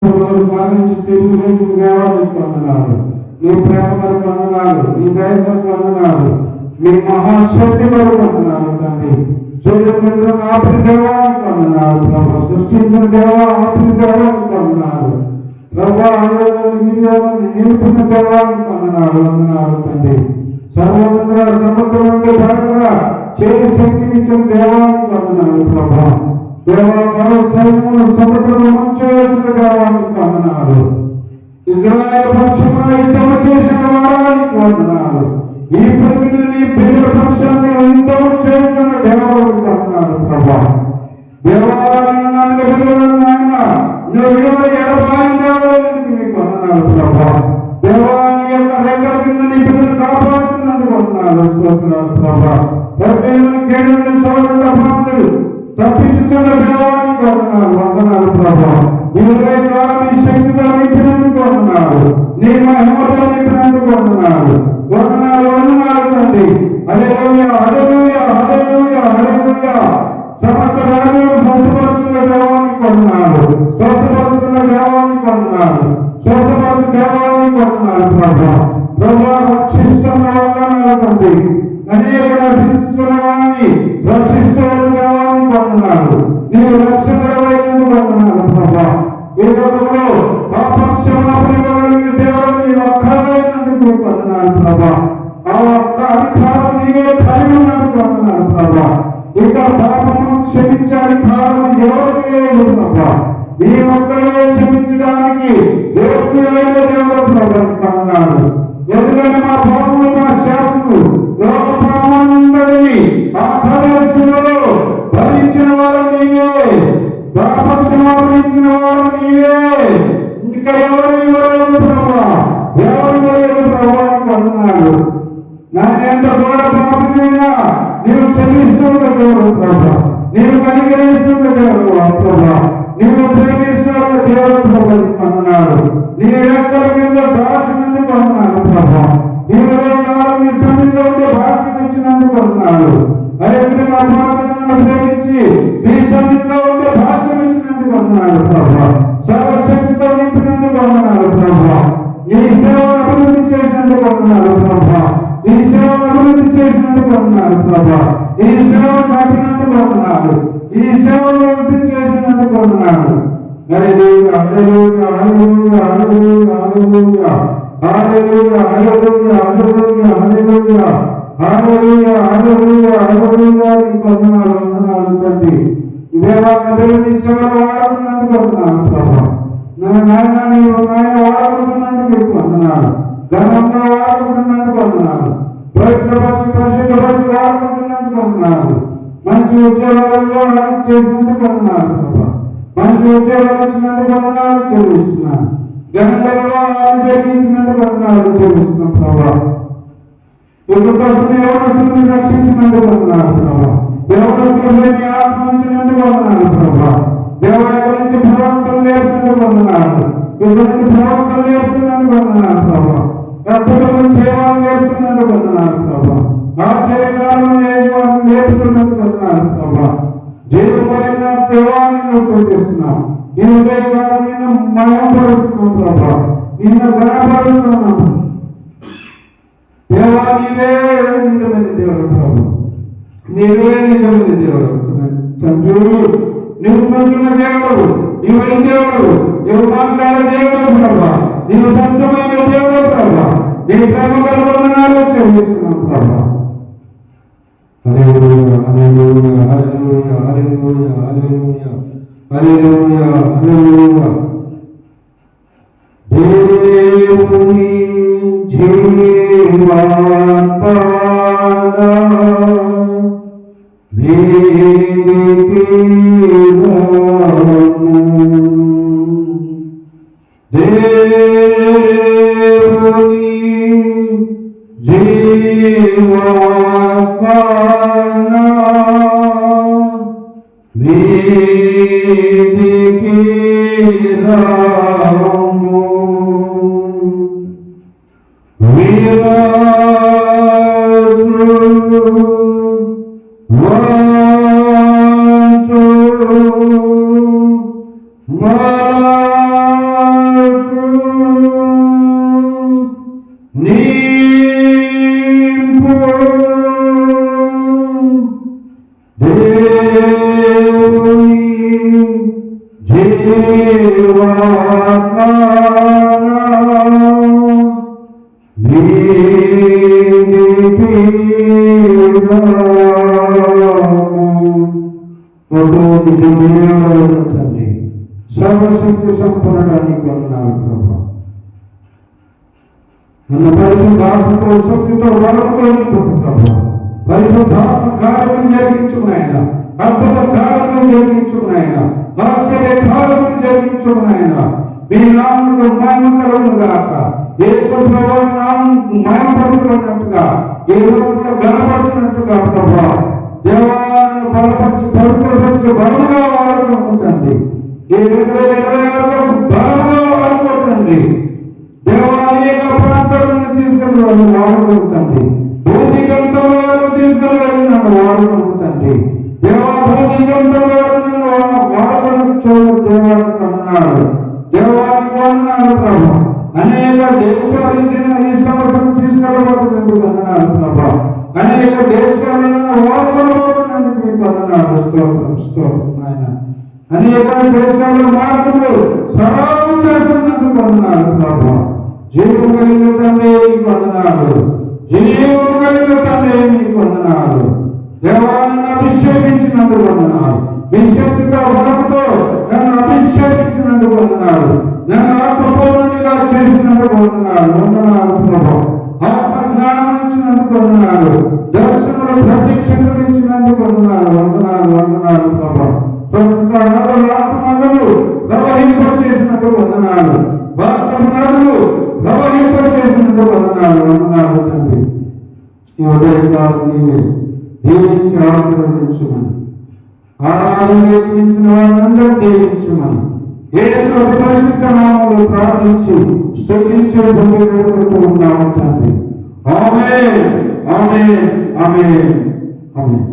పాలించి తిరిగి లేచిన దేవానికి వందనాలు. నీ ప్రేమ కొరకు వందనాలు, నీ దయ కొరకు వందనాలు, మీ మహాశక్తి కొరకు వందనాలు తండ్రి. సూర్యచంద్రులను ఆపిన దేవానికి వందనాలు ప్రభా. సృష్టించిన దేవా ఆపిన దేవానికి వందనాలు ప్రభా. ఆయోగాన్ని నిలిపిన దేవానికి వందనాలు తండ్రి. సర్వమంత్ర సముద్రం నుండి భాగంగా చేతి శక్తినిచ్చిన దేవానికి వందనాలు ప్రభా. దేవా మరో సైన్యమును సముద్రం ముంచేసిన దేవానికి వందనాలు. ఇజ్రాయేల్ పక్షమున యుద్ధము చేసిన వారానికి వందనాలు. ఈ ప్రతిని నీ ప్రియుల పక్షాన్ని యుద్ధము చేసిన దేవానికి వందనాలు ప్రభా. దేవాలయాన్ని మీకు వందనాలు ప్రభా. దేవాలయ యొక్క రెక్కల కింద నీ పిల్లలు కాపాడుతున్నందుకు వందనాలు స్తోత్రాలు ప్రభా. తప్పించుతున్న దేవానికి వందనాలు ప్రభా. నీ శక్తితో నింపినందుకు వందనాలు, నీ మహిమతో నింపినందుకు వందనాలు తండ్రి. హల్లెలూయా హల్లెలూయా హల్లెలూయా హల్లెలూయా. సమస్త రాజ్యాలను స్వస్థపరుస్తున్న దేవానికి వందనాలు, స్వస్థపరుస్తున్న దేవానికి వందనాలు, స్వస్థపరుస్తున్న దేవానికి వందనాలు ప్రభా. ప్రభా రక్షిస్తున్న వందనాలు తండ్రి. అనేక రక్షిస్తున్న వారిని రక్షిస్తూ దేవానికి వందనాలు. నీవు రక్షకుడైనందుకు వందనాలు ప్రభా. ఈ లోకంలో పాపక్షమాపణగలిగిన దేవుడిని ఒక్కరైనందుకు వందనాలు ప్రభా. ఆ ఒక్క అధికారం నీవే కలిగి ఉన్నందుకు వందనాలు ప్రభా. ఇక పాపము క్షమించే అధికారం ఎవరికి లేదు ప్రభా. నీ ఒక్కరే క్షమించడానికి దేవుడైన దేవుడు ప్రభానికి వందనాలు. ఎందుకంటే మా పాపము మా శాపము లోక పాపమందరినీ ఆ ప్రవేశంలో భరించిన వారు నీవే, పాపక్షమాపణించిన వారు నీవే. ఇంకా ఎవరు ఇవ్వలేదు ప్రభా, ఎవరు ఇవ్వలేదు ప్రభానికి వందనాలు. నన్ను ఎంత ఘోర పాపమైనా నీవు క్షమిస్తున్న దేవుడు ప్రభా, నీవు కనికరిస్తున్న దేవుడు ప్రభా, నీవు ప్రేమిస్తున్న దేవుడు ప్రభానికి వందనాలు. నీ రెక్కల కింద దాచినందుకు వందనాలు ప్రభా. నీవు కాలం నీ సన్నిధిలో ఉండే భాగ్యం ఇచ్చినందుకు వందనాలు. అదే నా భాగ్యాన్ని ప్రేమించి నీ సన్నిధిలో ఉండే భాగ్యం ఇచ్చినందుకు వందనాలు ప్రభా. సర్వశక్తితో నింపినందుకు వందనాలు ప్రభా. నీ సేవను అభివృద్ధి చేసినందుకు వందనాలు ప్రభా. ఈ సేవను అభివృద్ధి చేసినందుకు వందనాలు ప్రభా. ఈ సేవను నడిపినందుకు వందనాలు. ఈ సేవను అభివృద్ధి చేసినందుకు వందనాలు. హల్లెలూయా హల్లెలూయా హల్లెలూయా హల్లెలూయా హల్లెలూయా హల్లెలూయా హల్లెలూయా హల్లెలూయా హల్లెలూయా హల్లెలూయా హల్లెలూయా హల్లెలూయా. నీకు వందనాలు తండ్రి. దేవా నీ సేవను వాడుకున్నందుకు వందనాలు ప్రభా. నా నాయన నీవు నాయన వాడుకుంటున్నందుకు నీకు వందనాలు. ఘనంగా వాడుకుంటున్నందుకు వందనాలు. ప్రసిద్ధపరిచి వాడుకుంటున్నందుకు వందనాలు. మంచి ఉద్యోగాలలో అరెస్ట్ చేసినందుకు వందనాలు ప్రభా. మంచి ఉద్యోగాలు ఇచ్చినందుకు వందనాలు చెల్లిస్తున్నాను. జనంలో జరిగించినందుకు వందనాలు చెల్లిస్తున్నాం ప్రభా. ఎవరిని రక్షించినందుకు వందనాలు ప్రభా. దేవుడికి ఆత్మ ఉంచినందుకు వందనాలు ప్రభా. దేవుడి గురించి భగవంతులు నేర్పినందుకు వందనాలు. ఇవరికి భగవంతులు నేర్పినందుకు వందనాలు ప్రభా. అద్భుతమైన సేవలు నేర్పినందుకు వందనాలు ప్రభా. ఆశ్చర్యకాలను నేర్పుతున్నందుకు వందనాలు ప్రభా. జీవమైన దేవాన్ని ఉపయోగిస్తున్నాం. ఈ ఉదయకాలం నిన్ను మయపరుస్తున్నాం ప్రభా. నిన్ను ఘనపరుస్తున్నాం దేవా. నీవే నిజమైన దేవుడు ప్రభు, నీవే నిజమైన దేవుడు తండ్రి. నువ్వు చూసిన దేవుడు, నీవైన దేవుడు, నువ్వు మాట్లాడే దేవుడు ప్రభా. నీవు సత్యమైన దేవుడు ప్రభా. నీ ప్రేమ వందనాలు చెల్లిస్తున్నాం ప్రభా. హల్లెలూయా హల్లెలూయా హల్లెలూయా హల్లెలూయా హల్లెలూయా హల్లెలూయా హల్లెలూయా. దేవుని జీవాత్మా తండ్రి సర్వశక్తి సంపూర్ణానికి వందనాలు ప్రభా. నన్ను పరిశుద్ధాత్మతో శక్తితో వరముతో నింపు ప్రభా. పరిశుద్ధాత్మ కార్యము జరిగించుకున్నాయన, అద్భుత కార్యము జరిగించుకున్నాయన, ఆశ్చర్య కార్యము జరిగించుకున్నాయన. మీ నామముకు మహిమ కలుగును గాక. యేసు ప్రభువు నామము మహిమపరచుకున్నట్టుగా ఈ లోకంలో ఘనపరచినట్టుగా ప్రభా దేవాలను బలపరిచి పవిత్రపరిచి బలముగా వాడుకుంటుంది. ఈ 2026లో బలముగా వాడుకుంటుంది. దేవాలయ ప్రాంతాలను తీసుకుని వాడుకుంటుంది. భౌతికంతంలో తీసుకెళ్ళి నన్ను వాడుకుంటుంది. దేవా భౌతికంతంలో వాడుకొని దేవానికి అన్నాడు. దేవానికి అన్నాడు ప్రభా. అనేక దేశాలు ఈ సంవత్సరం తీసుకెళ్ళబోతున్నందుకు అన్నాడు ప్రభా. అనేక దేశాలను వాడుకోబోతున్నందుకు మీకు అన్నాడు. స్తోత్రం స్తోత్రం ఆయన. అనేక దేశాల మార్పులు సరాలు చేస్తున్నందుకు అన్నాడు ప్రభా. జీవం కలిగిన తండ్రి నీకు అన్నాడు. జీవం కలిగిన తండ్రి నీకు అన్నాడు. దేవాలను అభిషేకించినందుకు అన్నాడు. విశక్తితో బలంతో నన్ను అభిషేకించినందుకు అన్నాడు. నన్ను ఆత్మపూర్ణునిగా చేసినందుకు అన్నాడు. వందనాలు ప్రభా. ఆత్మ జ్ఞానం ఇచ్చినందుకు అన్నాడు. దర్శనములు ప్రత్యక్షించినందుకు అన్నాడు. వందనాలు వందనాలు ప్రభా. ఆత్మలు ప్రవహింప చేసినందుకు వందనాలు. వాక్యములు ప్రవహింప చేసినందుకు వందనాలు. వందనాలు తండ్రి. ఈ ఉదయకాలం నీవే దీవించి ఆశీర్వదించుమని, ఆరాధించిన వారందరూ దీవించుమని యేసు పరిశుద్ధ నామములో ప్రార్థించి స్తుతించి పొందుకుంటూ ఉన్నాము తండ్రి. ఆమేన్ ఆమేన్ ఆమేన్ ఆమేన్.